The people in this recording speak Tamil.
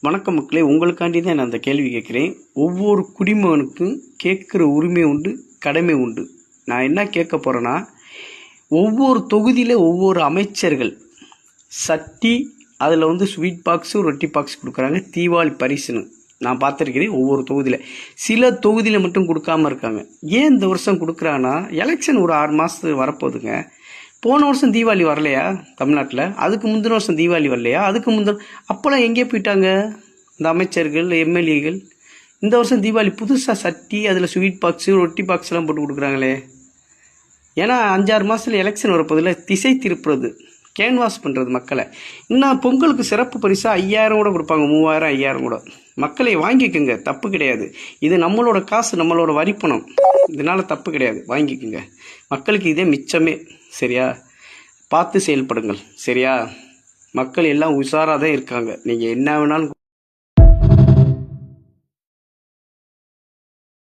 வணக்கம் மக்களே, உங்களுக்காண்டி தான் நான் அந்த கேள்வி கேட்குறேன். ஒவ்வொரு குடிமகனுக்கும் கேட்குற உரிமை உண்டு, கடமை உண்டு. நான் என்ன கேட்க போகிறேன்னா, ஒவ்வொரு தொகுதியில் ஒவ்வொரு அமைச்சர்கள் சட்டி அதில் ஸ்வீட் பாக்ஸு ரொட்டி பாக்ஸ் கொடுக்குறாங்க, தீபாவளி பரிசுன்னு நான் பார்த்துருக்கிறேன். ஒவ்வொரு தொகுதியில் சில தொகுதியில் மட்டும் கொடுக்காம இருக்காங்க. ஏன் இந்த வருஷம் கொடுக்குறான்னா, எலெக்ஷன் ஒரு 6 மாதத்துக்கு வரப்போகுதுங்க. போன வருஷம் தீபாவளி வரலையா தமிழ்நாட்டில்? அதுக்கு முந்தின வருஷம் தீபாவளி வரலையா? அதுக்கு முந்தின அப்போல்லாம் எங்கே போயிட்டாங்க இந்த அமைச்சர்கள், எம்எல்ஏகள்? இந்த வருஷம் தீபாவளி புதுசாக சட்டி அதில் ஸ்வீட் பாக்ஸு ரொட்டி பாக்ஸ்லாம் போட்டு கொடுக்குறாங்களே. ஏன்னா 5-6 மாதத்தில் எலெக்ஷன் வரப்போதில் திசை திருப்புறது, கேன்வாஸ் பண்ணுறது மக்களை. இன்னும் பொங்கலுக்கு சிறப்பு பரிசாக 5000 கூட கொடுப்பாங்க, 3000 5000 கூட. மக்களை வாங்கிக்கோங்க, தப்பு கிடையாது. இது நம்மளோட காசு, நம்மளோட வரிப்பணம், இதனால் தப்பு கிடையாது, வாங்கிக்கோங்க. மக்களுக்கு இதே மிச்சமே. சரியா? பார்த்து செயல்படுங்கள். சரியா? மக்கள் எல்லாம் உஷாராக தான் இருக்காங்க. நீங்கள் என்ன வேணாலும்